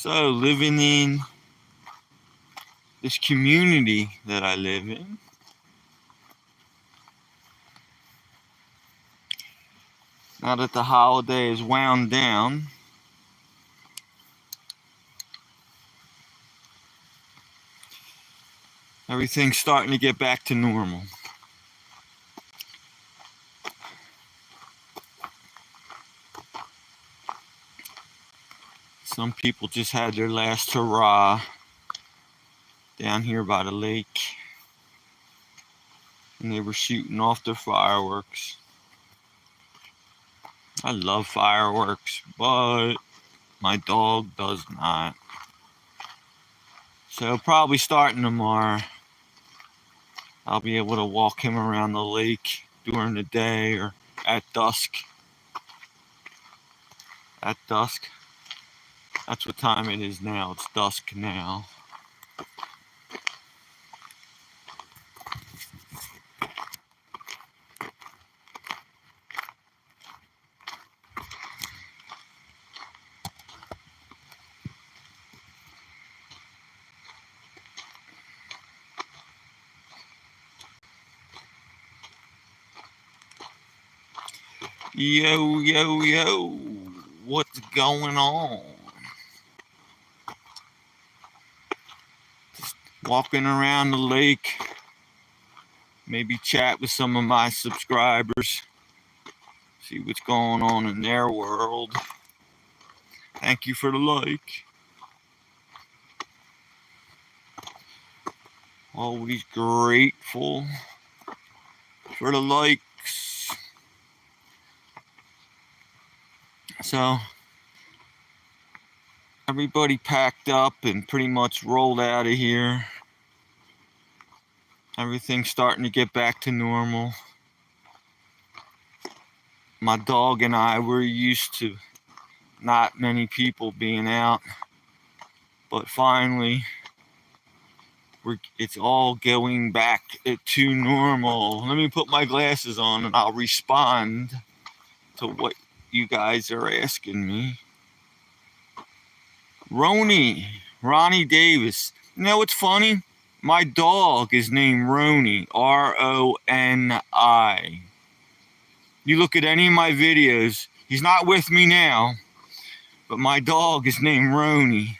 So, living in this community that I live in, now that the holiday is wound down, everything's starting to get back to normal. Some people just had their last hurrah down here by the lake, and they were shooting off their fireworks. I love fireworks, but my dog does not. So probably starting tomorrow, I'll be able to walk him around the lake during the day or at dusk. At dusk? That's what time it is now. It's dusk now. Yo, yo, yo, what's going on? Just walking around the lake, maybe chat with some of my subscribers, see what's going on in their world. Thank you for the like. Always grateful for the likes. So, everybody packed up and pretty much rolled out of here. Everything's starting to get back to normal. My dog and I were used to not many people being out, but finally, it's all going back to normal. Let me put my glasses on and I'll respond to what you guys are asking me. Ronnie Davis. You know what's funny? My dog is named Roni, R-O-N-I. You look at any of my videos, he's not with me now, but my dog is named Roni.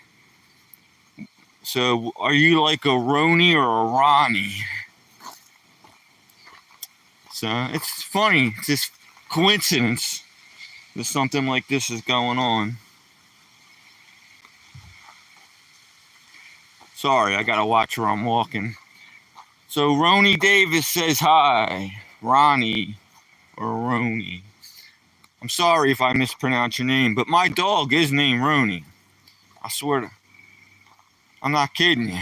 So, are you like a Roni or a Ronnie? So, it's funny. It's just coincidence that something like this is going on. Sorry, I gotta watch where I'm walking. So, Roni Davis says hi. Ronnie or Roni. I'm sorry if I mispronounce your name, but my dog is named Roni. I swear to... I'm not kidding you.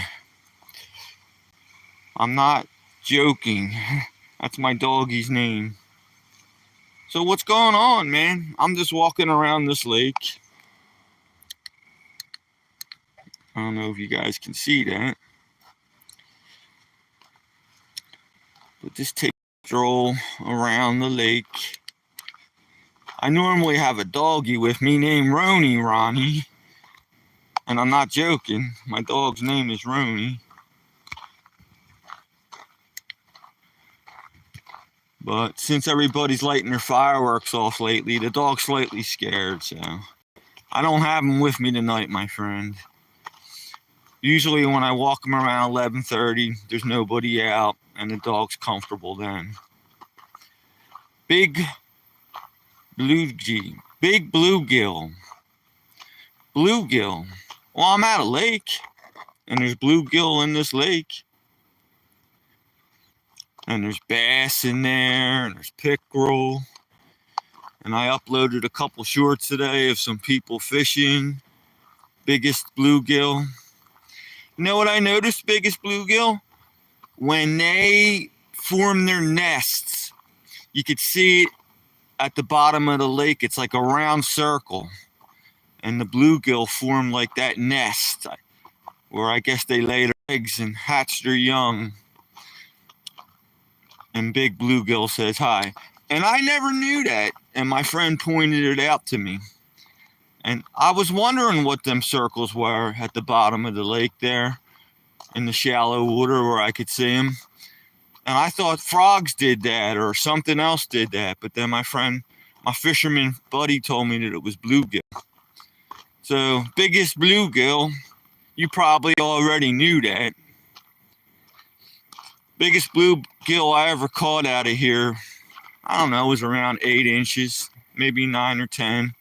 I'm not joking. That's my doggy's name. So what's going on, man? I'm just walking around this lake. I don't know if you guys can see that. But just take a stroll around the lake. I normally have a doggy with me named Ronnie. And I'm not joking. My dog's name is Roni. But since everybody's lighting their fireworks off lately, the dog's slightly scared, so I don't have him with me tonight, my friend. Usually when I walk him around 11:30, there's nobody out, and the dog's comfortable then. Big bluegill. Bluegill. Well, I'm at a lake, and there's bluegill in this lake. And there's bass in there, and there's pickerel. And I uploaded a couple shorts today of some people fishing. Biggest bluegill. You know what I noticed, biggest bluegill? When they form their nests, you could see it at the bottom of the lake. It's like a round circle. And the bluegill form like that nest, where I guess they lay their eggs and hatch their young. And big bluegill says hi. And I never knew that, and my friend pointed it out to me. And I was wondering what them circles were at the bottom of the lake there in the shallow water where I could see them. And I thought frogs did that or something else did that. But then my fisherman buddy told me that it was bluegill. So, biggest bluegill, you probably already knew that. Biggest bluegill I ever caught out of here, I don't know, was around 8 inches, maybe 9 or 10,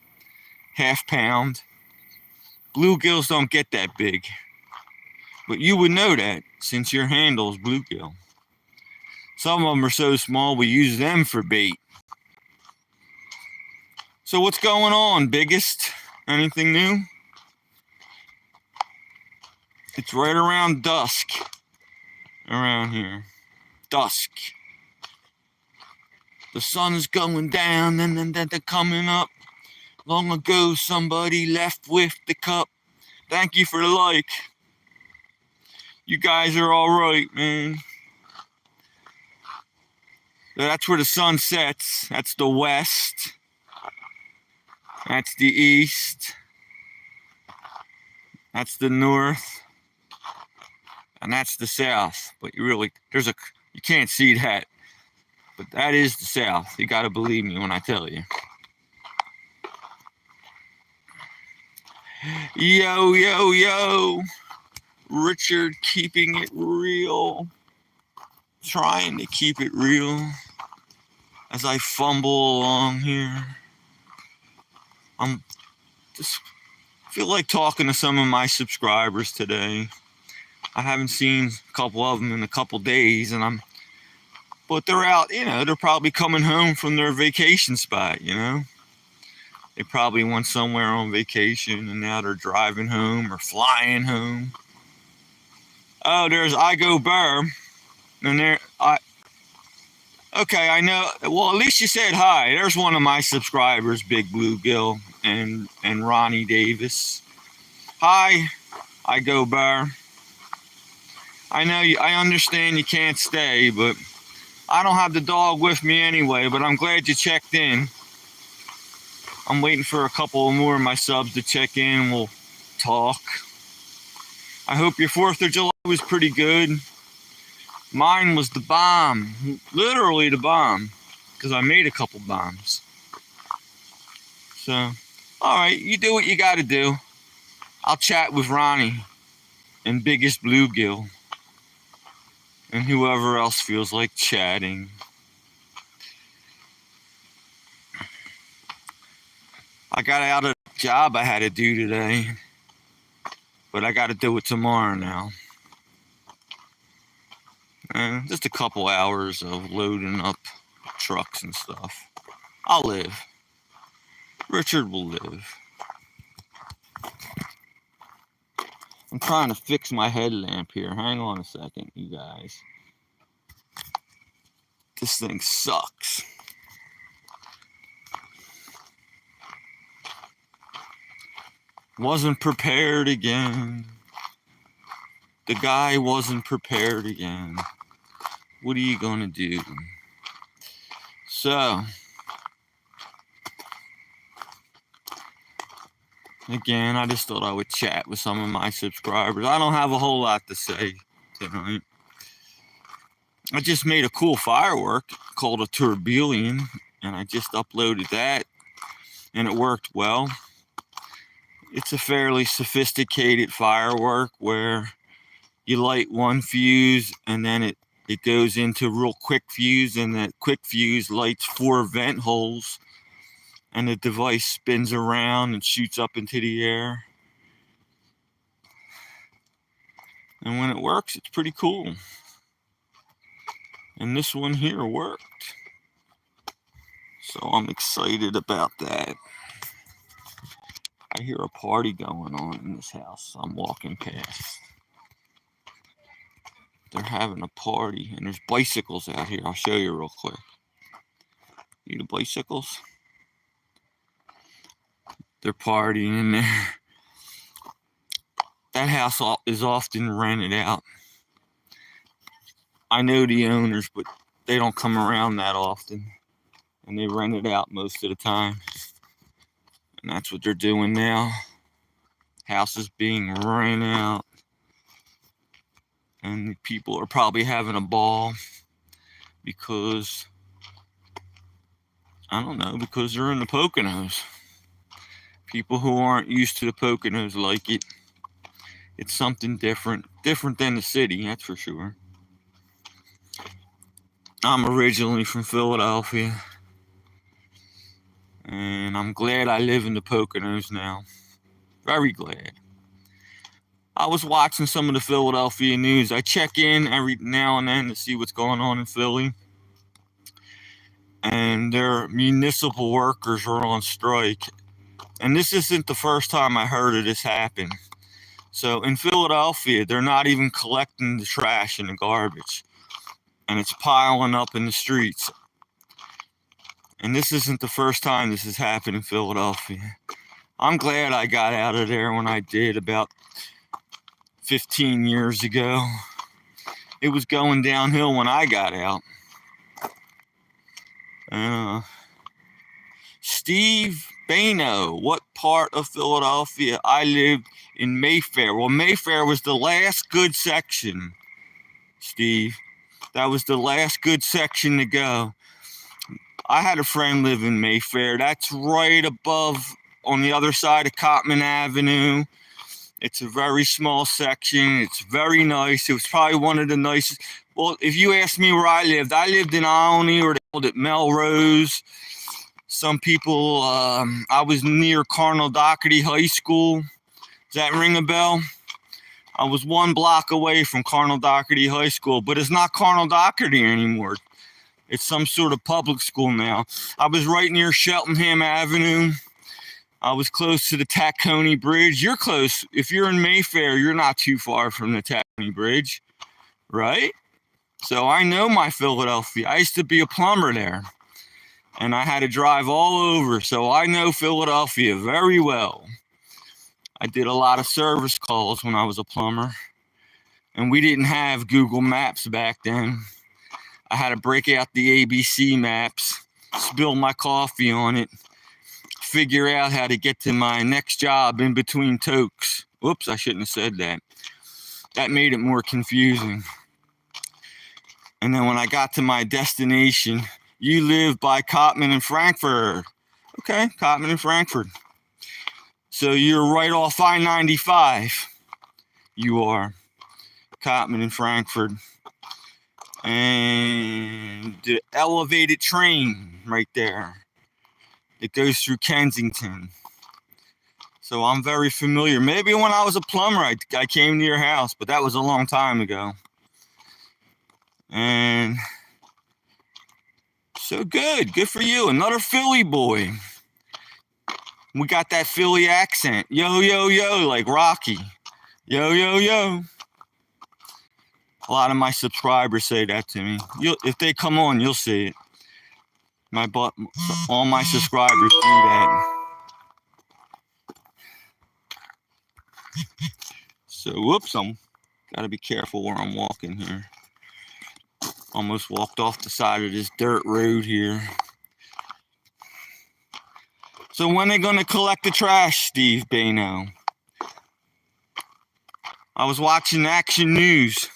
half pound. Bluegills don't get that big. But you would know that since your handle's bluegill. Some of them are so small we use them for bait. So what's going on, biggest? Anything new? It's right around dusk around here. Dusk. The sun's going down and then they're coming up. Long ago somebody left with the cup. Thank you for the like. You guys are all right, man. That's where the sun sets. That's the west. That's the east. That's the north. And that's the south. But you can't see that. But that is the south. You gotta believe me when I tell you. Yo, yo, yo. Richard keeping it real. Trying to keep it real as I fumble along here. I'm just feel like talking to some of my subscribers today. I haven't seen a couple of them in a couple days, but they're out, they're probably coming home from their vacation spot, They probably went somewhere on vacation and now they're driving home or flying home. Oh, there's I Go Burr. And okay, I know. Well, at least you said hi. There's one of my subscribers, Big Bluegill and Ronnie Davis. Hi, I Go Burr. I know I understand you can't stay, but I don't have the dog with me anyway, but I'm glad you checked in. I'm waiting for a couple more of my subs to check in and we'll talk. I hope your 4th of July was pretty good. Mine was the bomb, literally the bomb, because I made a couple bombs. So, all right, you do what you got to do. I'll chat with Ronnie and Biggest Bluegill and whoever else feels like chatting. I got out of the job I had to do today, but I got to do it tomorrow now. And just a couple hours of loading up trucks and stuff. I'll live. Richard will live. I'm trying to fix my headlamp here. Hang on a second, you guys. This thing sucks. Wasn't prepared again. The guy wasn't prepared again. What are you gonna do? So, again, I just thought I would chat with some of my subscribers. I don't have a whole lot to say tonight. I just made a cool firework called a tourbillon, and I just uploaded that, and it worked well. It's a fairly sophisticated firework where you light one fuse and then it goes into real quick fuse, and that quick fuse lights 4 vent holes, and the device spins around and shoots up into the air. And when it works, it's pretty cool. And this one here worked. So I'm excited about that. I hear a party going on in this house. I'm walking past. They're having a party, and there's bicycles out here. I'll show you real quick. See the bicycles? They're partying in there. That house is often rented out. I know the owners, but they don't come around that often, and they rent it out most of the time. And that's what they're doing now. Houses being rent out. And people are probably having a ball because, I don't know, because they're in the Poconos. People who aren't used to the Poconos like it. It's something different than the city, that's for sure. I'm originally from Philadelphia, and I'm glad I live in the Poconos now. Very glad. I was watching some of the Philadelphia news. I check in every now and then to see what's going on in Philly. And their municipal workers are on strike. And this isn't the first time I heard of this happen. So in Philadelphia, they're not even collecting the trash and the garbage. And it's piling up in the streets. And this isn't the first time this has happened in Philadelphia. I'm glad I got out of there when I did about 15 years ago. It was going downhill when I got out. Steve Bano, what part of Philadelphia? I lived in Mayfair. Well, Mayfair was the last good section, Steve. That was the last good section to go. I had a friend live in Mayfair. That's right above on the other side of Cotman Avenue. It's a very small section. It's very nice. It was probably one of the nicest. Well, if you ask me where I lived in Olney, or they called it Melrose. Some people, I was near Cardinal Doherty High School. Does that ring a bell? I was 1 block away from Cardinal Doherty High School, but it's not Cardinal Doherty anymore. It's some sort of public school now. I was right near Cheltenham Avenue. I was close to the Tacony Bridge. You're close. If you're in Mayfair, you're not too far from the Tacony Bridge, right? So I know my Philadelphia. I used to be a plumber there, and I had to drive all over, so I know Philadelphia very well. I did a lot of service calls when I was a plumber, and we didn't have Google Maps back then. I had to break out the ABC maps, spill my coffee on it, figure out how to get to my next job in between tokes. Whoops, I shouldn't have said that. That made it more confusing. And then when I got to my destination, you live by Cotman and Frankfurt. Okay, Cotman and Frankfurt. So you're right off I-95. You are. Cotman and Frankfurt. And the elevated train right there. It goes through Kensington. So I'm very familiar. Maybe when I was a plumber, I came to your house, but that was a long time ago. And so good for you. Another Philly boy. We got that Philly accent. Yo, yo, yo, like Rocky. Yo, yo, yo. A lot of my subscribers say that to me. If they come on, you'll see it. All my subscribers do that. So, whoops, I'm gotta be careful where I'm walking here. Almost walked off the side of this dirt road here. So when they gonna collect the trash, Steve Bano? I was watching Action News.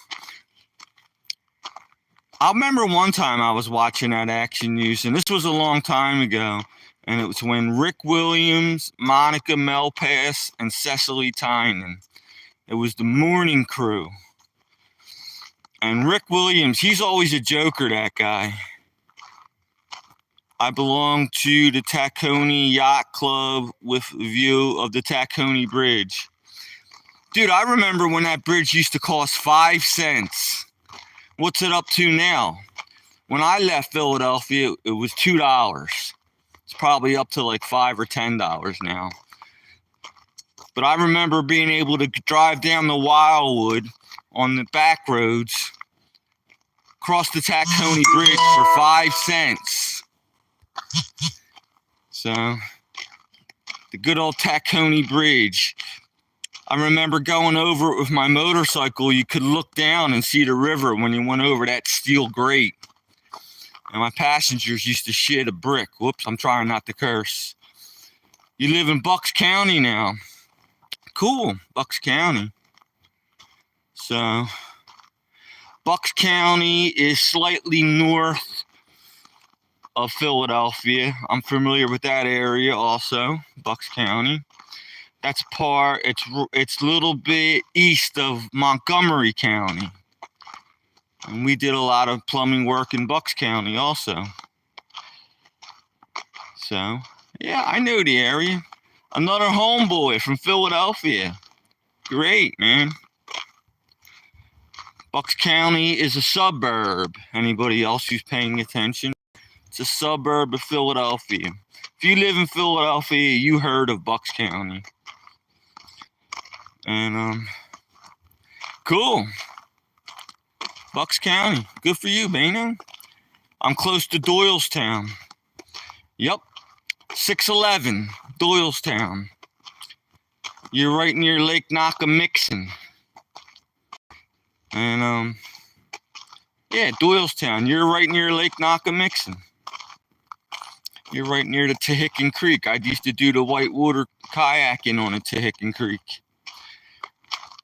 I remember one time I was watching that Action News, and this was a long time ago, and it was when Rick Williams, Monica Melpass, and Cecily Tynan. It was the morning crew. And Rick Williams, he's always a joker, that guy. I belong to the Tacony Yacht Club with a view of the Tacony Bridge. Dude, I remember when that bridge used to cost 5 cents. What's it up to now? When I left Philadelphia, it was $2. It's probably up to like $5 or $10 now. But I remember being able to drive down the Wildwood on the back roads, cross the Tacony Bridge for 5 cents. So, the good old Tacony Bridge. I remember going over it with my motorcycle. You could look down and see the river when you went over that steel grate. And my passengers used to shit a brick. Whoops, I'm trying not to curse. You live in Bucks County now. Cool, Bucks County. So, Bucks County is slightly north of Philadelphia. I'm familiar with that area also, Bucks County. That's it's a little bit east of Montgomery County. And we did a lot of plumbing work in Bucks County also. So, yeah, I know the area. Another homeboy from Philadelphia. Great, man. Bucks County is a suburb. Anybody else who's paying attention? It's a suburb of Philadelphia. If you live in Philadelphia, you heard of Bucks County. And, cool. Bucks County. Good for you, Bano. I'm close to Doylestown. Yep. 611, Doylestown. You're right near Lake Nockamixon. And, yeah, Doylestown. You're right near Lake Nockamixon. You're right near the Tehican Creek. I used to do the whitewater kayaking on the Tehican Creek.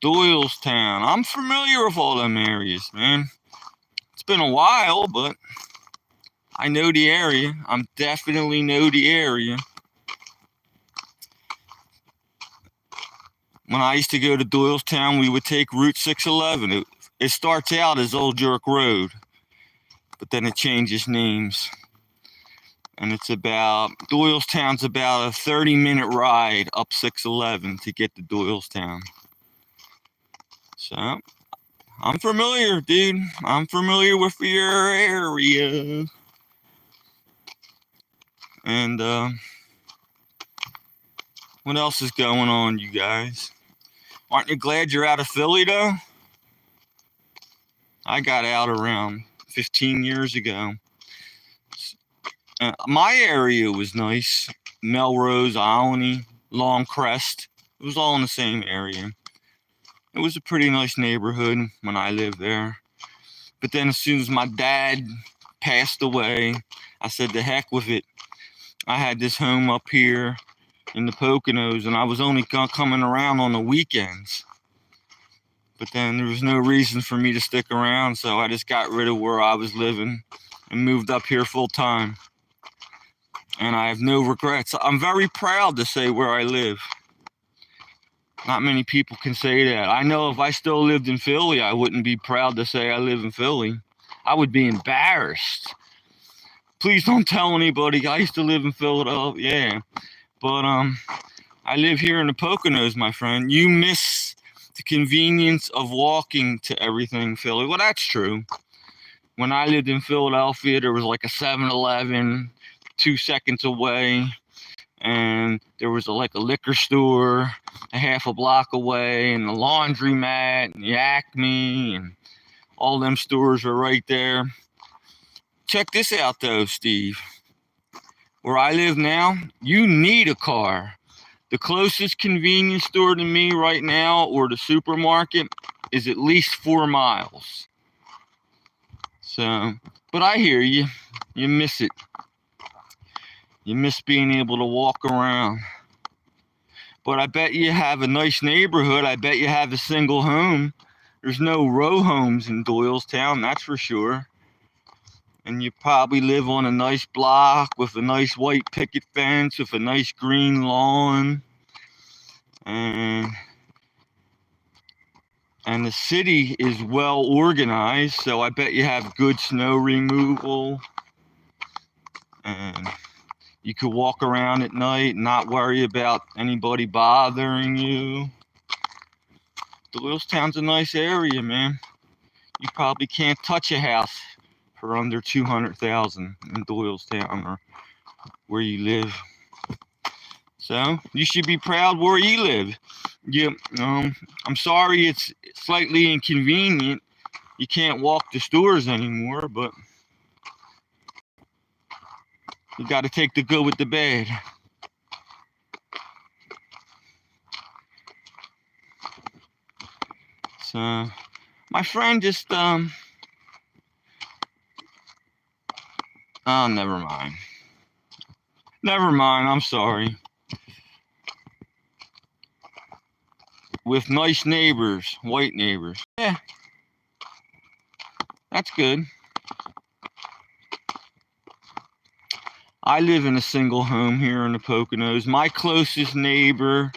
Doylestown. I'm familiar with all them areas, man. It's been a while, but I know the area. I'm definitely know the area. When I used to go to Doylestown, we would take Route 611. It starts out as Old York Road, but then it changes names. And Doylestown's about a 30-minute ride up 611 to get to Doylestown. So, I'm familiar, dude. I'm familiar with your area. And, what else is going on, you guys? Aren't you glad you're out of Philly, though? I got out around 15 years ago. My area was nice. Melrose, Olney, Longcrest. It was all in the same area. It was a pretty nice neighborhood when I lived there. But then as soon as my dad passed away, I said, the heck with it. I had this home up here in the Poconos, and I was only coming around on the weekends. But then there was no reason for me to stick around, so I just got rid of where I was living and moved up here full time. And I have no regrets. I'm very proud to say where I live. Not many people can say that. I know if I still lived in Philly, I wouldn't be proud to say I live in Philly. I would be embarrassed. Please don't tell anybody I used to live in Philadelphia. Yeah. But I live here in the Poconos, my friend. You miss the convenience of walking to everything, Philly. Well, that's true. When I lived in Philadelphia, there was like a 7-Eleven 2 seconds away, and there was a liquor store a half a block away, and the laundromat, and the Acme, and all them stores are right there. Check this out, though, Steve. Where I live now, you need a car. The closest convenience store to me right now, or the supermarket, is at least 4 miles. So, but I hear you. You miss it. You miss being able to walk around. But I bet you have a nice neighborhood. I bet you have a single home. There's no row homes in Doylestown, that's for sure. And you probably live on a nice block with a nice white picket fence with a nice green lawn. And the city is well organized, so I bet you have good snow removal. And you could walk around at night and not worry about anybody bothering you. Doylestown's a nice area, man. You probably can't touch a house for under $200,000 in Doylestown or where you live. So you should be proud where you live. I'm sorry it's slightly inconvenient. You can't walk to stores anymore, but you got to take the good with the bad. So my friend just oh, never mind. I'm sorry. with nice neighbors, white neighbors. Yeah, that's good. I live in a single home here in the Poconos. My closest neighbor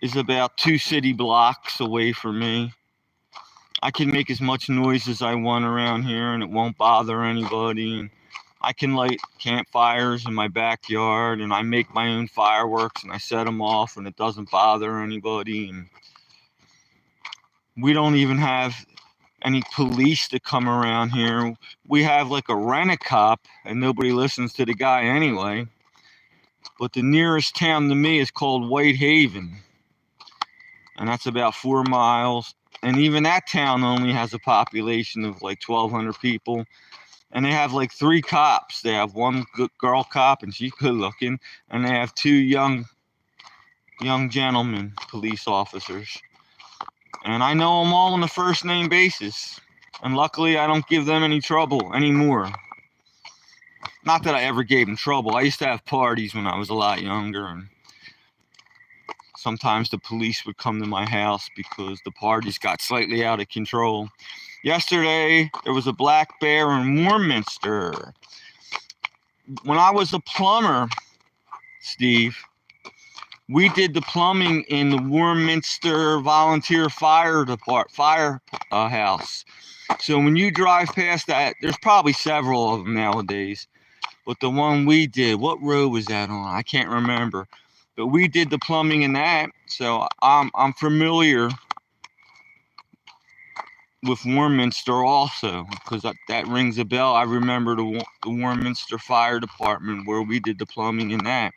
is about 2 city blocks away from me. I can make as much noise as I want around here and it won't bother anybody. And I can light campfires in my backyard and I make my own fireworks and I set them off and it doesn't bother anybody. And we don't even have any police to come around here. We have like a rent-a-cop and nobody listens to the guy anyway. But the nearest town to me is called Whitehaven. And that's about 4 miles. And even that town only has a population of like 1,200 people. And they have like 3 cops. They have one good girl cop and she's good looking. And they have 2 young gentlemen, police officers. And I know them all on a first name basis. And luckily I don't give them any trouble anymore. Not that I ever gave them trouble. I used to have parties when I was a lot younger. And sometimes the police would come to my house because the parties got slightly out of control. Yesterday, there was a black bear in Warminster. When I was a plumber, Steve, we did the plumbing in the Warminster Volunteer Fire house. So when you drive past that, there's probably several of them nowadays. But the one we did, what road was that on? I can't remember. But we did the plumbing in that, so I'm familiar with Warminster also, because that rings a bell. I remember the Warminster Fire Department where we did the plumbing in that.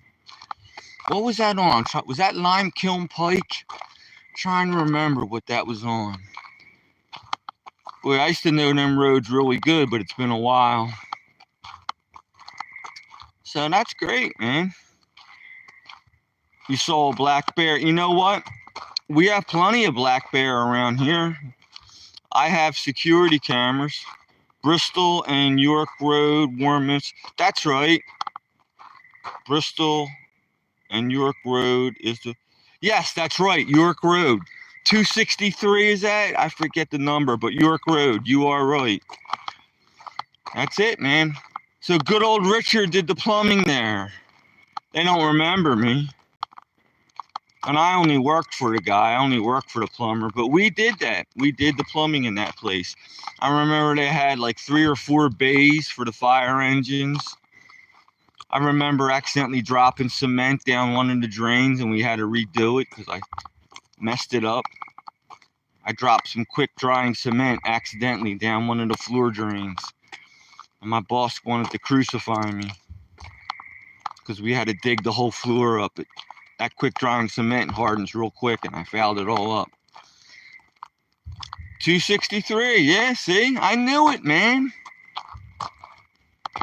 What was that on? Was that Lime Kiln Pike? I'm trying to remember what that was on. Boy, I used to know them roads really good, but it's been a while. So that's great, man. You saw a black bear. You know what? We have plenty of black bear around here. I have security cameras. Bristol and York Road, Warminster. That's right. Bristol and York Road is the... Yes, that's right. York Road. 263 is that? I forget the number, but York Road. You are right. That's it, man. So good old Richard did the plumbing there. They don't remember me. And I only worked for the guy. I only worked for the plumber. But we did that. We did the plumbing in that place. I remember they had like 3 or 4 bays for the fire engines. I remember accidentally dropping cement down one of the drains and we had to redo it because I messed it up. I dropped some quick drying cement accidentally down one of the floor drains. And my boss wanted to crucify me because we had to dig the whole floor up. That quick drying cement hardens real quick and I fouled it all up. 263, yeah, see? I knew it, man.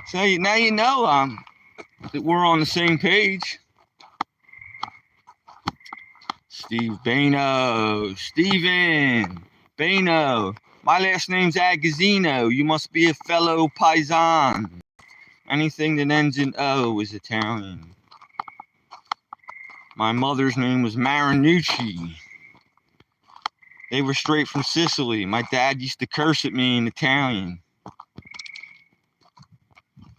So now you know that we're on the same page. Steve Bano, Steven Bano. My last name's Agozzino. You must be a fellow paisan. Anything that ends in O is Italian. My mother's name was Marinucci. They were straight from Sicily. My dad used to curse at me in Italian.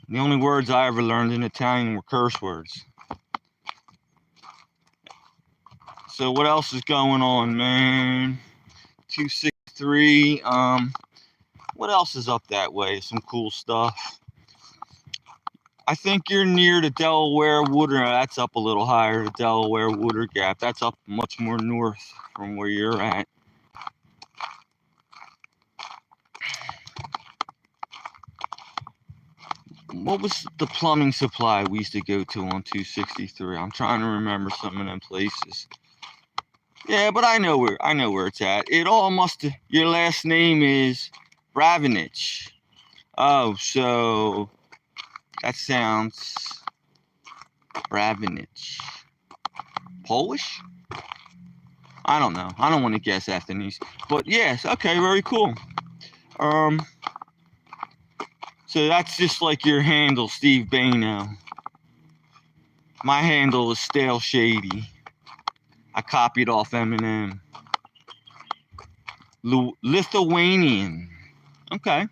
The only words I ever learned in Italian were curse words. So what else is going on, man? 263. What else is up that way? Some cool stuff. I think you're near the Delaware Water. That's up a little higher, the Delaware Water Gap. That's up much more north from where you're at. What was the plumbing supply we used to go to on 263? I'm trying to remember some of them places. Yeah, but I know where it's at. It all must have... Your last name is Bravinich. Oh, so that sounds... Bravinich. Polish? I don't know. I don't want to guess after these. But yes, okay, very cool. So that's just like your handle, Steve Bano. My handle is Stale Shady. I copied off Eminem. Lithuanian. Okay.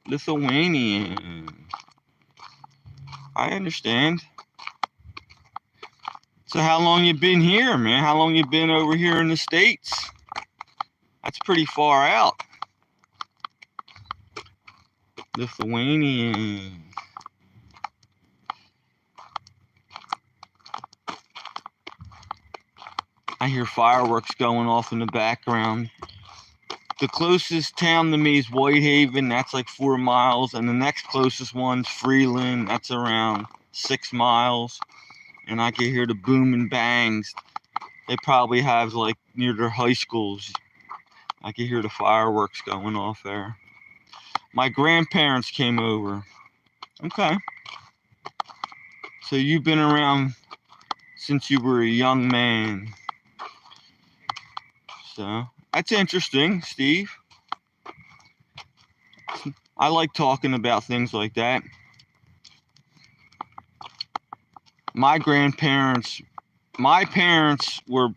Lithuanian. I understand. So how long you been here, man? How long you been over here in the States? That's pretty far out. Lithuanian. I hear fireworks going off in the background. The closest town to me is Whitehaven. That's like 4 miles. And the next closest one's Freeland. That's around 6 miles. And I can hear the boom and bangs. They probably have like near their high schools. I can hear the fireworks going off there. My grandparents came over. Okay. So you've been around since you were a young man. So that's interesting, Steve. I like talking about things like that. My parents were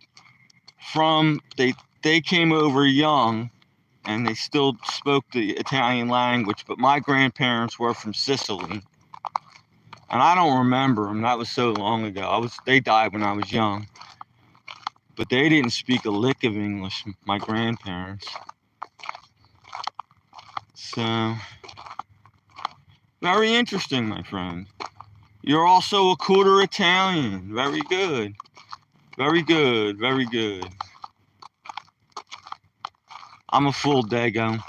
from, they came over young and they still spoke the Italian language, but my grandparents were from Sicily. And I don't remember them. That was so long ago. They died when I was young. But they didn't speak a lick of English, my grandparents. So, very interesting, my friend. You're also a quarter Italian. Very good. Very good. Very good. I'm a full Dago.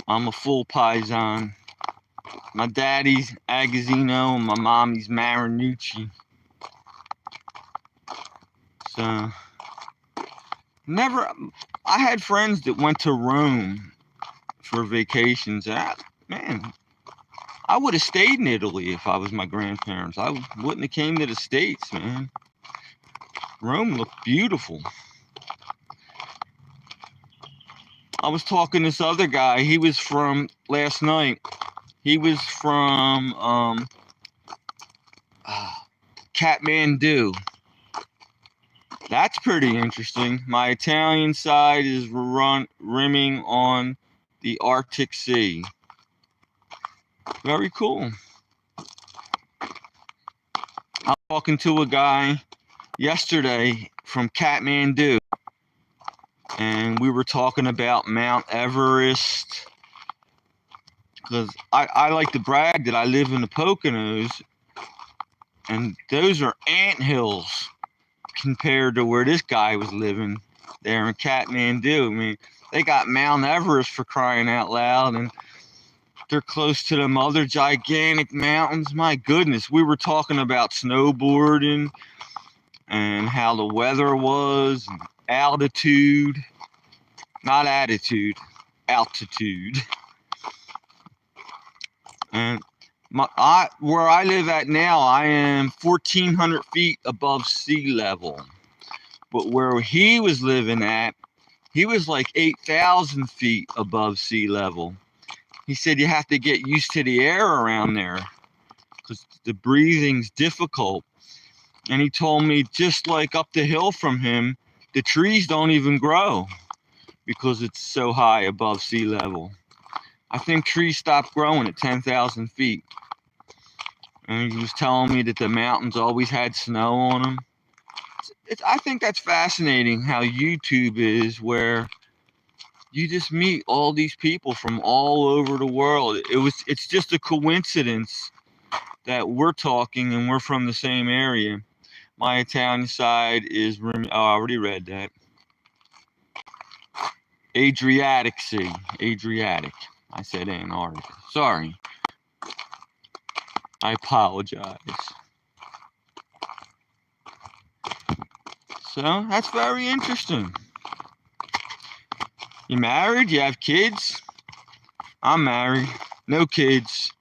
I'm a full Paisan. My daddy's Agozzino and my mommy's Marinucci. So, I had friends that went to Rome for vacations. Man, I would have stayed in Italy if I was my grandparents. I wouldn't have came to the States, man. Rome looked beautiful. I was talking to this other guy. He was from, last night, he was from Kathmandu. That's pretty interesting. My Italian side is rimming on the Arctic Sea. Very cool. I was talking to a guy yesterday from Kathmandu, and we were talking about Mount Everest, because I like to brag that I live in the Poconos, and those are anthills compared to where this guy was living there in Kathmandu. I mean, they got Mount Everest, for crying out loud, and they're close to them other gigantic mountains. My goodness, we were talking about snowboarding and how the weather was, and altitude, not attitude, altitude. And where I live at now, I am 1,400 feet above sea level. But where he was living at, he was like 8,000 feet above sea level. He said you have to get used to the air around there because the breathing's difficult. And he told me just like up the hill from him, the trees don't even grow because it's so high above sea level. I think trees stop growing at 10,000 feet. And he was telling me that the mountains always had snow on them. I think that's fascinating how YouTube is, where you just meet all these people from all over the world. It's just a coincidence that we're talking and we're from the same area. My Italian side is, I already read that. Adriatic Sea. Adriatic. I said Antarctica. Sorry. I apologize. So that's very interesting. You married? You have kids? I'm married. No kids.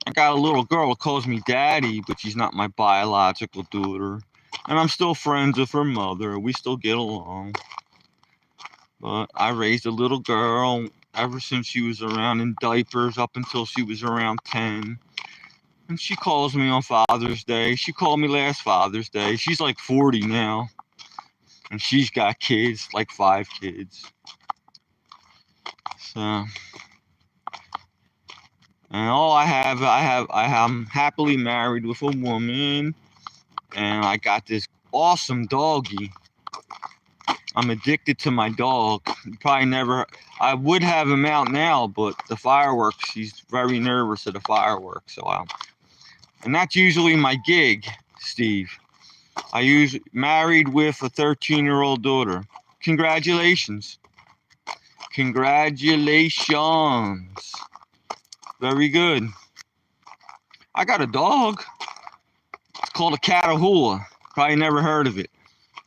I got a little girl who calls me daddy, but she's not my biological daughter. And I'm still friends with her mother. We still get along. But I raised a little girl ever since she was around in diapers up until she was around 10. And she calls me on Father's Day. She called me last Father's Day. She's like 40 now. And she's got kids, like 5 kids. So, and all I'm happily married with a woman. And I got this awesome doggy. I'm addicted to my dog. I would have him out now, but the fireworks, he's very nervous at the fireworks. And that's usually my gig, Steve. Married with a 13-year-old daughter. Congratulations. Congratulations. Very good. I got a dog. It's called a Catahoula. Probably never heard of it.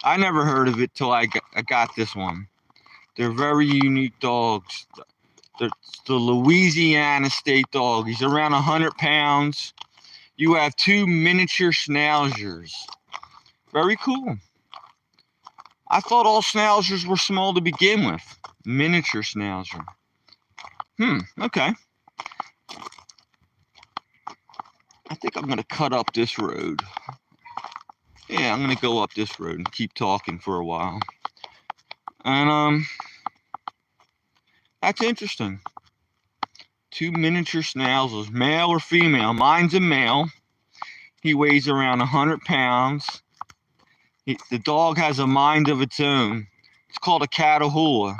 I never heard of it till I got this one. They're very unique dogs. They're the Louisiana State dog. He's around 100 pounds. You have 2 miniature schnauzers. Very cool. I thought all schnauzers were small to begin with. Miniature schnauzer. Okay. I think I'm going to cut up this road. Yeah, I'm going to go up this road and keep talking for a while. And, that's interesting. 2 miniature schnauzers, male or female. Mine's a male. He weighs around 100 pounds. The dog has a mind of its own. It's called a Catahoula.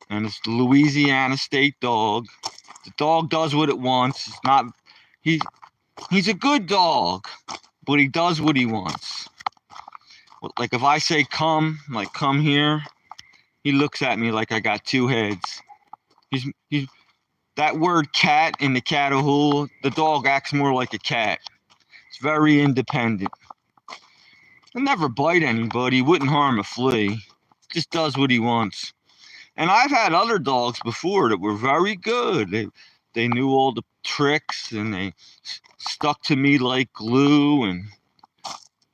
And it's the Louisiana State dog. The dog does what it wants. It's not. He's a good dog, but he does what he wants. Like if I say come, like come here, he looks at me like I got 2 heads. He's that word cat in the Catahoula, the dog acts more like a cat. It's very independent. He'll never bite anybody, wouldn't harm a flea. Just does what he wants. And I've had other dogs before that were very good. They knew all the tricks and they stuck to me like glue. And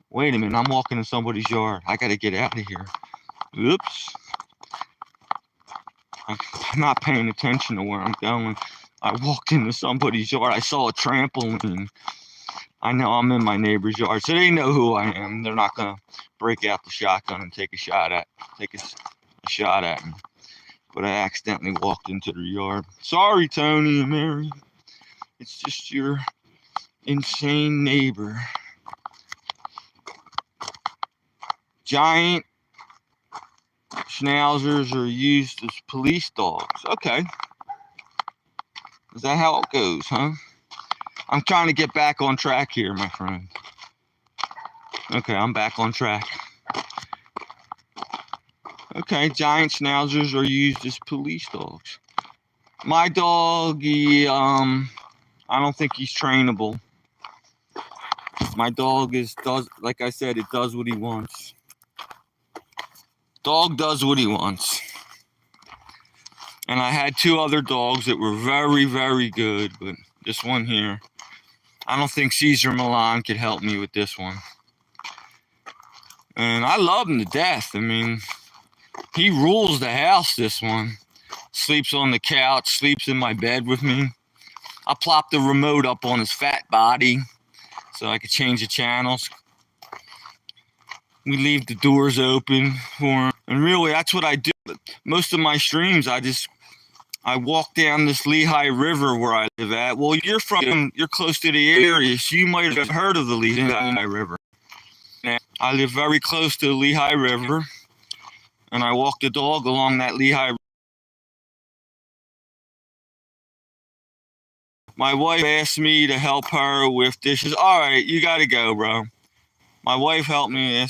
wait a minute, I'm walking in somebody's yard. I got to get out of here. Oops. I'm not paying attention to where I'm going. I walked into somebody's yard. I saw a trampoline. I know I'm in my neighbor's yard, so they know who I am. They're not gonna break out the shotgun and take a shot at me. But I accidentally walked into their yard. Sorry, Tony and Mary. It's just your insane neighbor. Giant schnauzers are used as police dogs. Okay. Is that how it goes, huh? I'm trying to get back on track here, my friend. Okay, I'm back on track. Okay, giant schnauzers are used as police dogs. My dog, I don't think he's trainable. My dog does, like I said, it does what he wants. Dog does what he wants. And I had 2 other dogs that were very, very good, but this one here, I don't think Caesar Milan could help me with this one. And I love him to death. I mean, he rules the house, this one. Sleeps on the couch, sleeps in my bed with me. I plop the remote up on his fat body so I could change the channels. We leave the doors open for him. And really, that's what I do. Most of my streams, I walk down this Lehigh River where I live at. Well, you're close to the area, so you might have heard of the Lehigh River. I live very close to the Lehigh River, and I walk the dog along that Lehigh River. My wife asked me to help her with dishes. All right, you got to go, bro. My wife helped me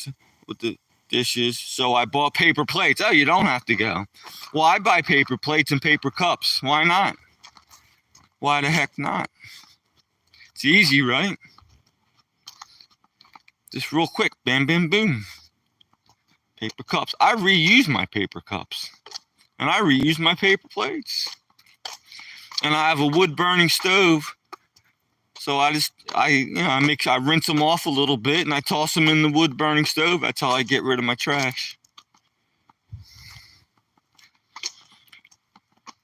with the dishes, so I bought paper plates. Oh, you don't have to go. Well, I buy paper plates and paper cups. Why not? Why the heck not? It's easy, right? Just real quick, bam, bam, boom. Paper cups. I reuse my paper cups. And I reuse my paper plates. And I have a wood burning stove. So I rinse them off a little bit and I toss them in the wood burning stove. That's how I get rid of my trash.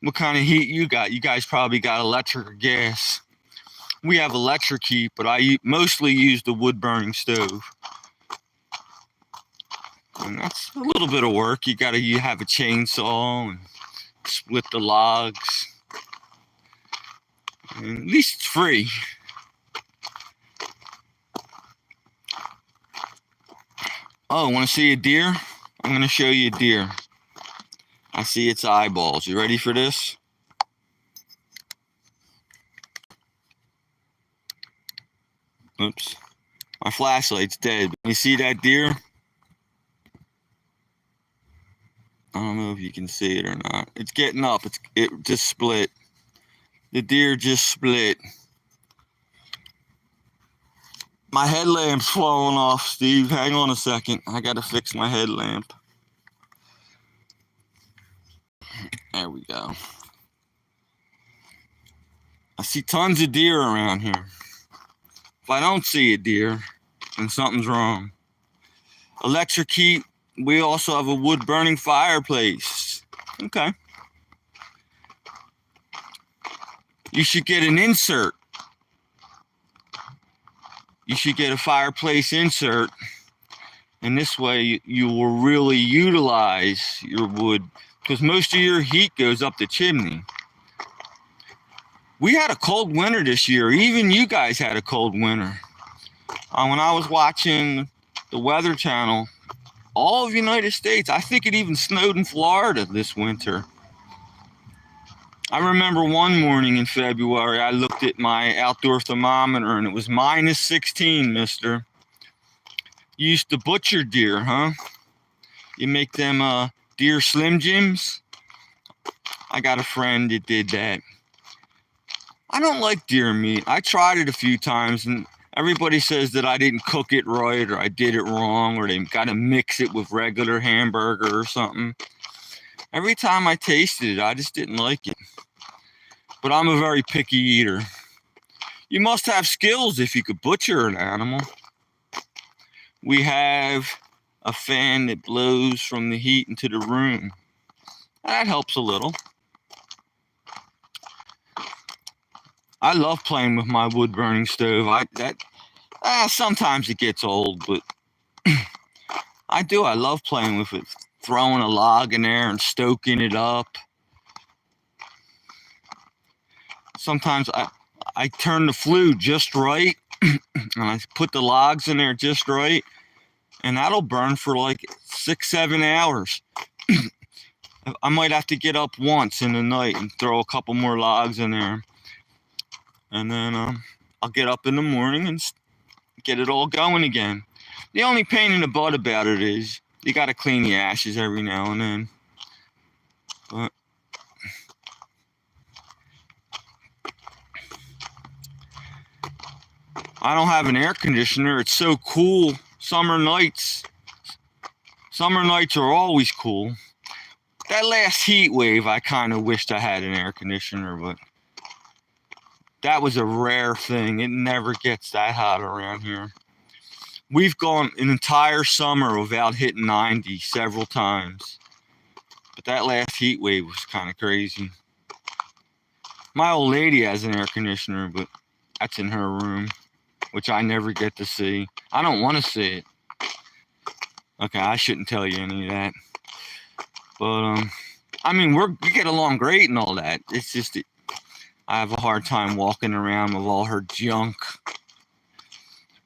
What kind of heat you got? You guys probably got electric or gas. We have electric heat, but I mostly use the wood burning stove. And that's a little bit of work. You have a chainsaw and split the logs. And at least it's free. Oh, want to see a deer? I'm going to show you a deer. I see its eyeballs. You ready for this? Oops. My flashlight's dead. You see that deer? I don't know if you can see it or not. It's getting up. It just split. The deer just split. My headlamp's falling off, Steve. Hang on a second. I gotta fix my headlamp. There we go. I see tons of deer around here. If I don't see a deer, then something's wrong. Electric heat. We also have a wood burning fireplace. Okay. You should get an insert. You should get a fireplace insert, and this way you will really utilize your wood, because most of your heat goes up the chimney. We had a cold winter this year. Even you guys had a cold winter. When I was watching the Weather Channel, all of the United States, I think it even snowed in Florida this winter. I remember one morning in February, I looked at my outdoor thermometer and it was minus 16, mister. You used to butcher deer, huh? You make them deer Slim Jims? I got a friend that did that. I don't like deer meat. I tried it a few times and everybody says that I didn't cook it right or I did it wrong or they got to mix it with regular hamburger or something. Every time I tasted it, I just didn't like it. But I'm a very picky eater. You must have skills if you could butcher an animal. We have a fan that blows from the heat into the room. That helps a little. I love playing with my wood burning stove. Sometimes it gets old, but I do. I love playing with it. Throwing a log in there and stoking it up. Sometimes I turn the flue just right and I put the logs in there just right, and that'll burn for like 6-7 hours. I might have to get up once in the night and throw a couple more logs in there, and then I'll get up in the morning and get it all going again. The only pain in the butt about it is you got to clean the ashes every now and then. But I don't have an air conditioner. It's so cool. Summer nights are always cool. That last heat wave, I kind of wished I had an air conditioner, but that was a rare thing. It never gets that hot around here. We've gone an entire summer without hitting 90 several times. But that last heat wave was kind of crazy. My old lady has an air conditioner, but that's in her room, which I never get to see. I don't want to see it. Okay, I shouldn't tell you any of that. But, I mean, we get along great and all that. It's just that I have a hard time walking around with all her junk.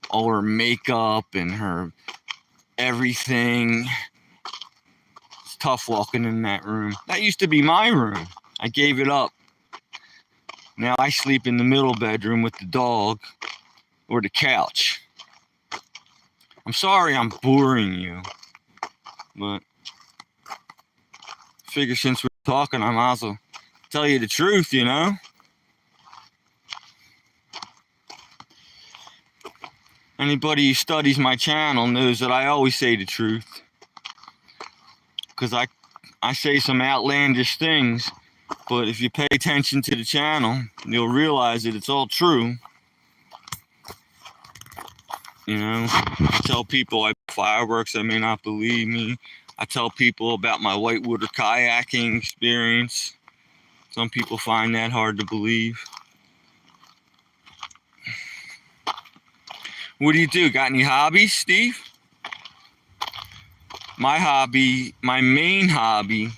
All her makeup and her everything. It's tough walking in that room. That used to be my room. I gave it up. Now I sleep in the middle bedroom with the dog or the couch. I'm sorry I'm boring you, but I figure since we're talking, I might as well tell you the truth, you know? Anybody who studies my channel knows that I always say the truth. Because I say some outlandish things, but if you pay attention to the channel, you'll realize that it's all true. You know, I tell people I fireworks, they may not believe me. I tell people about my whitewater kayaking experience. Some people find that hard to believe. What do you do? Got any hobbies, Steve? My main hobby,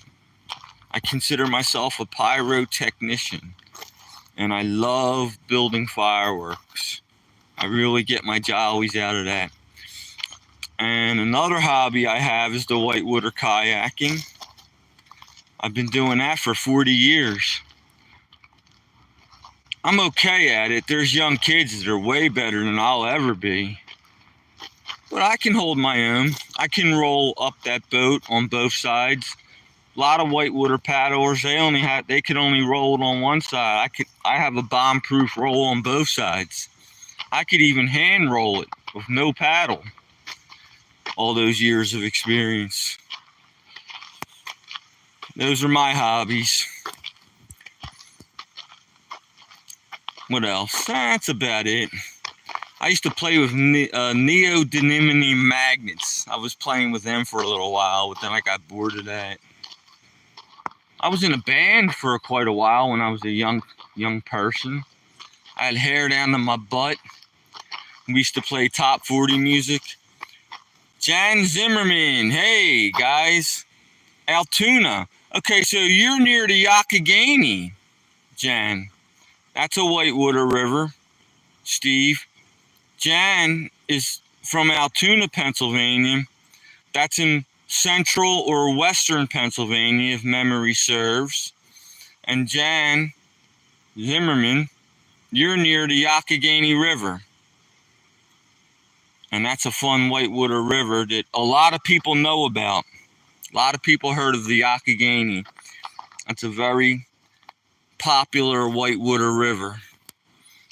I consider myself a pyrotechnician, and I love building fireworks. I really get my jollies out of that. And another hobby I have is the whitewater kayaking. I've been doing that for 40 years. I'm okay at it. There's young kids that are way better than I'll ever be. But I can hold my own. I can roll up that boat on both sides. A lot of whitewater paddlers, they can only roll it on one side. I have a bomb-proof roll on both sides. I could even hand roll it with no paddle. All those years of experience. Those are my hobbies. What else? That's about it. I used to play with neodymium magnets. I was playing with them for a little while, but then I got bored of that. I was in a band for quite a while when I was a young person. I had hair down to my butt. We used to play top 40 music. Jan Zimmerman, hey guys. Altoona. Okay, so you're near the Youghiogheny, Jan. That's a whitewater river, Steve. Jan is from Altoona, Pennsylvania. That's in central or western Pennsylvania, if memory serves. And Jan Zimmerman, you're near the Youghiogheny River. And that's a fun whitewater river that a lot of people know about. A lot of people heard of the Youghiogheny. That's a very popular whitewater river.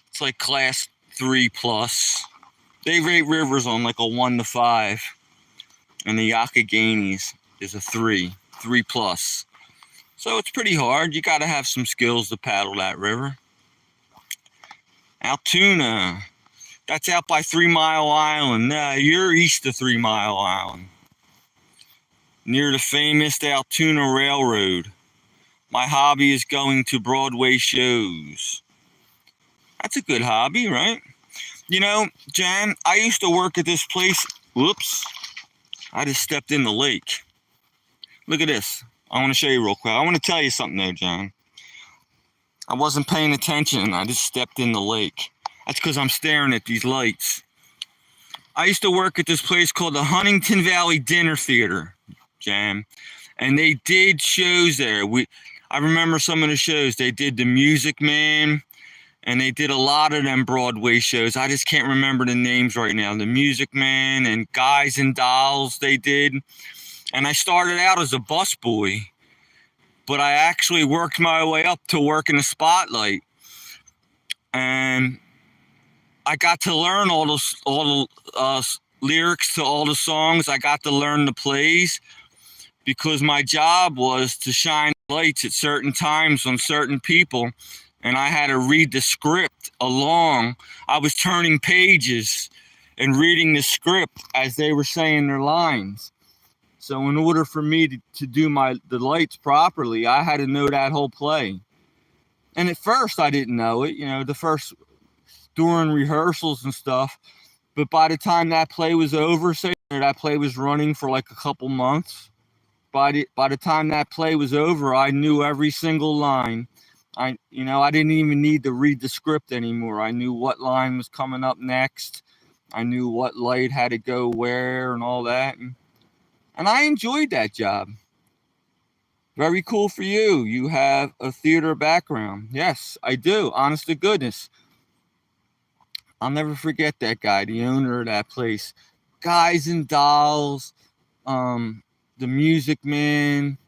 It's like class 3 plus. They rate rivers on like a 1 to 5. And the Youghiogheny is a 3 plus. So it's pretty hard. You got to have some skills to paddle that river. Altoona. That's out by 3 Mile Island. Nah, you're east of 3 Mile Island. Near the famous Altoona Railroad. My hobby is going to Broadway shows. That's a good hobby, right? You know, Jan, I used to work at this place. Whoops. I just stepped in the lake. Look at this. I want to show you real quick. I want to tell you something though, Jan. I wasn't paying attention. I just stepped in the lake. That's because I'm staring at these lights. I used to work at this place called the Huntington Valley Dinner Theater, Jan. And they did shows there. I remember some of the shows. They did The Music Man, and they did a lot of them Broadway shows. I just can't remember the names right now. The Music Man and Guys and Dolls they did. And I started out as a busboy, but I actually worked my way up to work in the spotlight. And I got to learn all the lyrics to all the songs. I got to learn the plays because my job was to shine lights at certain times on certain people, and I had to read the script along. I was turning pages and reading the script as they were saying their lines. So in order for me to do the lights properly, I had to know that whole play. And at first I didn't know it, during rehearsals and stuff. But by the time that play was over, say that play was running for like a couple months, by the time that play was over, I knew every single line. I didn't even need to read the script anymore. I knew what line was coming up next. I knew what light had to go where and all that. And I enjoyed that job. Very cool for you. You have a theater background. Yes, I do. Honest to goodness. I'll never forget that guy, the owner of that place. Guys and Dolls, The Music Man.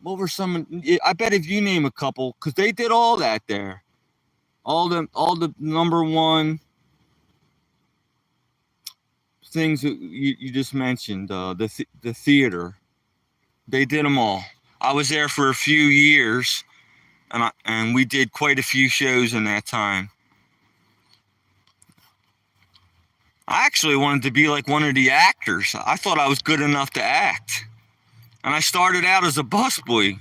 What were some? I bet if you name a couple, because they did all that there. All the number one things that you just mentioned, the theater. They did them all. I was there for a few years, and we did quite a few shows in that time. I actually wanted to be like one of the actors. I thought I was good enough to act. And I started out as a busboy,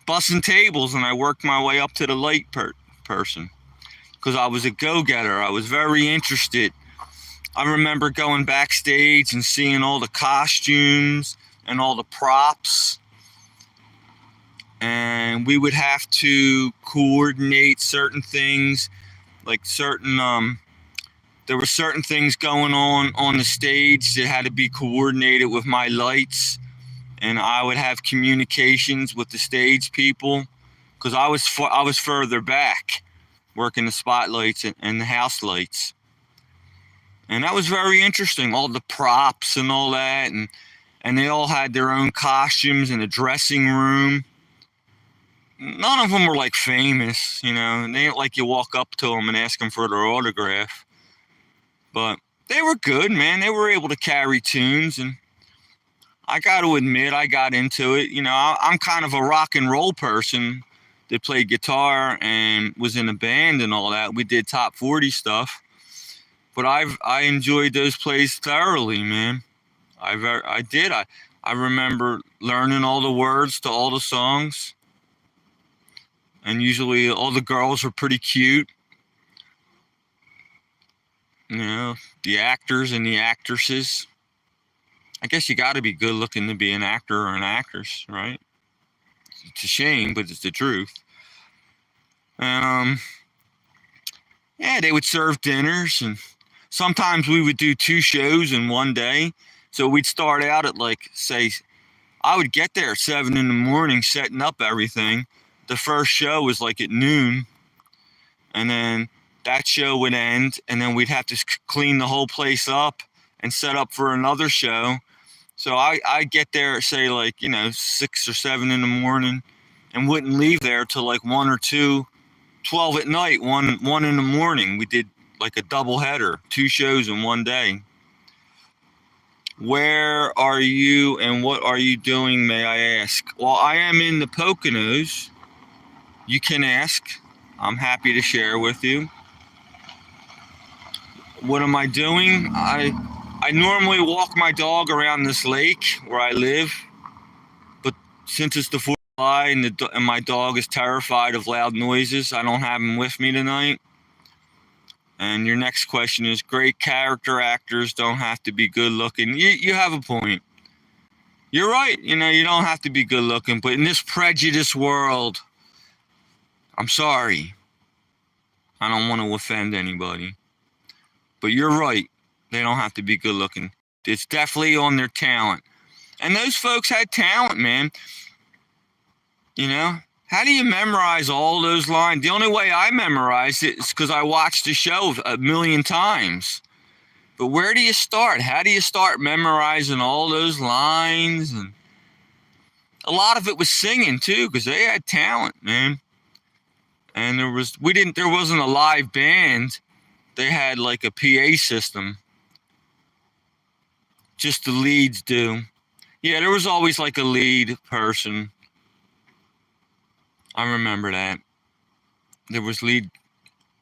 bussing tables, and I worked my way up to the light person because I was a go-getter. I was very interested I remember going backstage and seeing all the costumes and all the props. And we would have to coordinate certain things, like there were certain things going on the stage that had to be coordinated with my lights, and I would have communications with the stage people because I was further back working the spotlights and the house lights. And that was very interesting, all the props and all that, and they all had their own costumes in a dressing room. None of them were like famous, you know, and they ain't like you walk up to them and ask them for their autograph. But they were good, man. They were able to carry tunes, and I got to admit, I got into it. You know, I'm kind of a rock and roll person that played guitar and was in a band and all that. We did top 40 stuff. But I enjoyed those plays thoroughly, man. I did. I remember learning all the words to all the songs. And usually all the girls were pretty cute. You know, the actors and the actresses. I guess you got to be good looking to be an actor or an actress, right? It's a shame, but it's the truth. And yeah, they would serve dinners, and sometimes we would do 2 shows in one day. So we'd start out at like, say, I would get there at 7 in the morning setting up everything. The first show was like at noon, and then that show would end, and then we'd have to clean the whole place up and set up for another show. So I'd get there at, say, like, you know, 6 or 7 in the morning and wouldn't leave there till like 1 or 2, 12 at night, 1 in the morning. We did like a double header, 2 shows in one day. Where are you and what are you doing, may I ask? Well, I am in the Poconos. You can ask. I'm happy to share with you. What am I doing? I normally walk my dog around this lake where I live, but since it's the 4th of July and my dog is terrified of loud noises, I don't have him with me tonight. And your next question is, great character actors don't have to be good looking. You have a point. You're right. You know, you don't have to be good looking, but in this prejudice world, I'm sorry. I don't want to offend anybody. But you're right. They don't have to be good looking. It's definitely on their talent. And those folks had talent, man. You know, how do you memorize all those lines? The only way I memorized it is because I watched the show a million times. But where do you start? How do you start memorizing all those lines? And a lot of it was singing too, because they had talent, man. And there wasn't a live band. They had like a PA system. Just the leads do. Yeah, there was always like a lead person. I remember that. There was lead.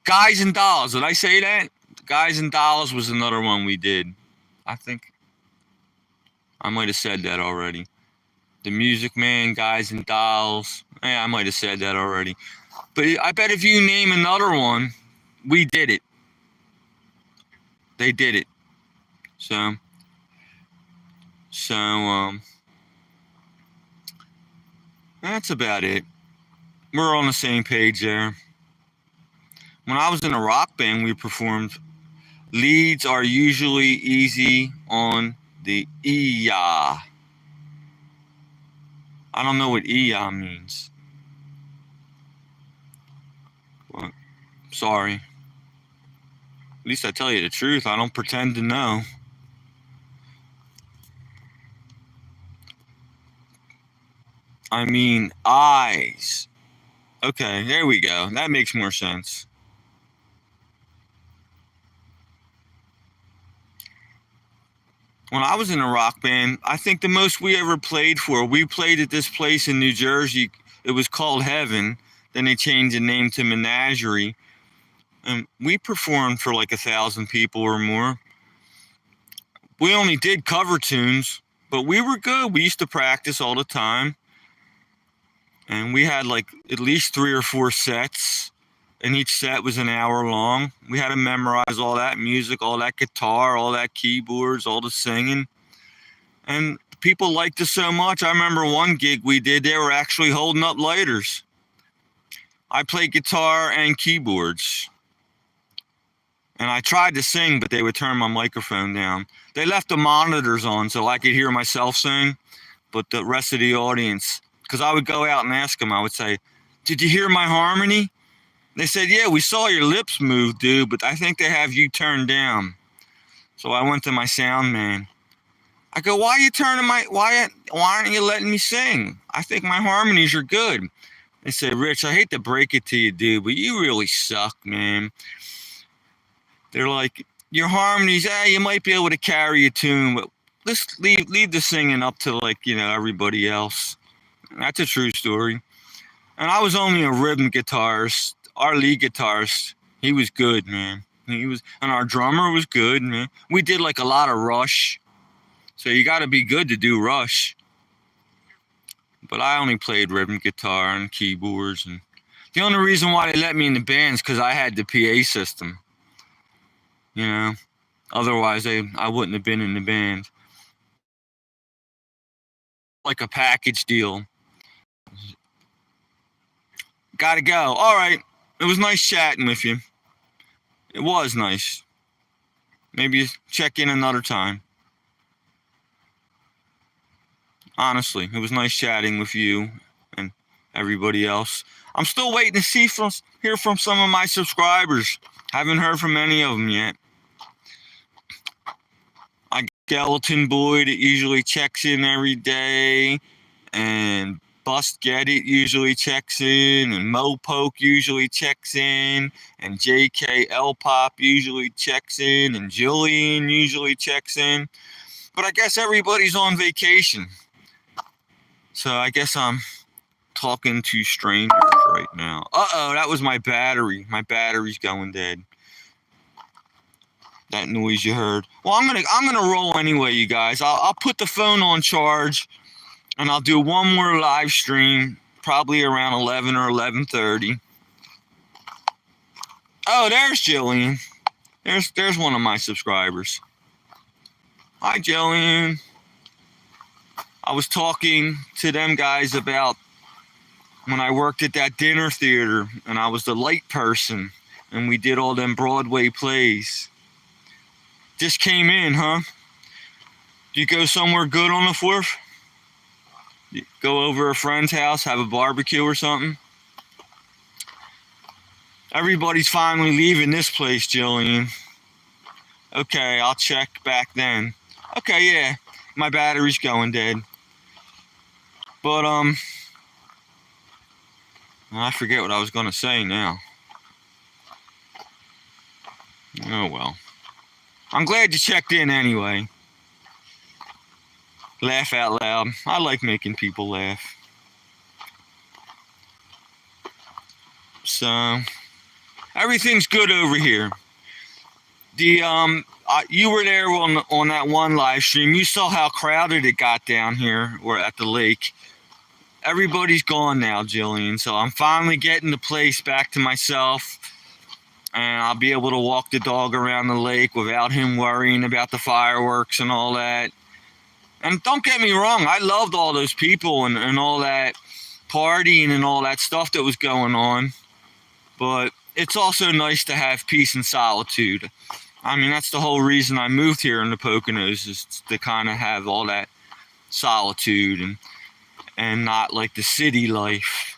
Guys and Dolls. Did I say that? Guys and Dolls was another one we did. I think I might have said that already. The Music Man, Guys and Dolls. Yeah, I might have said that already. But I bet if you name another one, we did it. They did it. So that's about it. We're on the same page there. When I was in a rock band, we performed. Leads are usually easy on the iya. I don't know what iya means. But, sorry. At least I tell you the truth. I don't pretend to know. I mean, eyes. Okay, there we go. That makes more sense. When I was in a rock band, I think the most we ever played for, we played at this place in New Jersey. It was called Heaven. Then they changed the name to Menagerie. And we performed for like 1,000 people or more. We only did cover tunes, but we were good. We used to practice all the time. And we had like at least 3 or 4 sets and each set was an hour long. We had to memorize all that music, all that guitar, all that keyboards, all the singing. And people liked us so much. I remember one gig we did, they were actually holding up lighters. I played guitar and keyboards. And I tried to sing, but they would turn my microphone down. They left the monitors on so I could hear myself sing, but the rest of the audience, because I would go out and ask them, I would say, "Did you hear my harmony?" They said, "Yeah, we saw your lips move, dude, but I think they have you turned down." So I went to my sound man. I go, "Why aren't you letting me sing? I think my harmonies are good." They said, "Rich, I hate to break it to you, dude, but you really suck, man." They're like, "Your harmonies, you might be able to carry a tune, but let's leave the singing up to everybody else." And that's a true story. And I was only a rhythm guitarist. Our lead guitarist, he was good, man. And our drummer was good, man. We did like a lot of Rush. So you got to be good to do Rush. But I only played rhythm guitar and keyboards. And the only reason why they let me in the band is because I had the PA system. Otherwise I wouldn't have been in the band. Like a package deal. Gotta go. All right. It was nice chatting with you. It was nice. Maybe check in another time. Honestly, it was nice chatting with you and everybody else. I'm still waiting to hear from some of my subscribers. Haven't heard from any of them yet. I Skeleton Boy that usually checks in every day, and Bust Get It usually checks in, and Mopoke usually checks in, and JK Pop usually checks in, and Jillian usually checks in. But I guess everybody's on vacation. So I guess I'm talking to strangers right now. Uh-oh, that was my battery. My battery's going dead. That noise you heard. Well, I'm gonna roll anyway, you guys. I'll put the phone on charge, and I'll do one more live stream, probably around 11 or 11:30. Oh, there's Jillian. There's one of my subscribers. Hi, Jillian. I was talking to them guys about when I worked at that dinner theater, and I was the light person, and we did all them Broadway plays. Just came in, huh? Do you go somewhere good on the 4th? You go over a friend's house, have a barbecue or something? Everybody's finally leaving this place, Jillian. Okay, I'll check back then. Okay, yeah, my battery's going dead. But, I forget what I was going to say now. Oh, well. I'm glad you checked in anyway. Laugh out loud. I like making people laugh. So, everything's good over here. You were there on that one live stream. You saw how crowded it got down here or at the lake. Everybody's gone now, Jillian. So I'm finally getting the place back to myself. And I'll be able to walk the dog around the lake without him worrying about the fireworks and all that. And don't get me wrong, I loved all those people and all that partying and all that stuff that was going on. But it's also nice to have peace and solitude. I mean, that's the whole reason I moved here in the Poconos, is to kind of have all that solitude and not like the city life,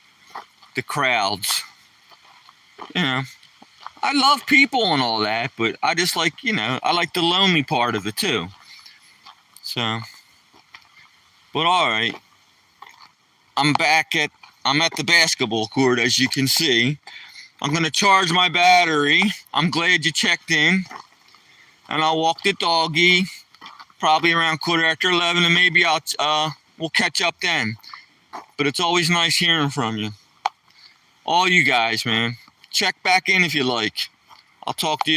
the crowds. I love people and all that, but I just like, I like the lonely part of it too. So, but all right. I'm at the basketball court, as you can see. I'm going to charge my battery. I'm glad you checked in. And I'll walk the doggy probably around 11:15, and maybe we'll catch up then. But it's always nice hearing from you. All you guys, man. Check back in if you like. I'll talk to you.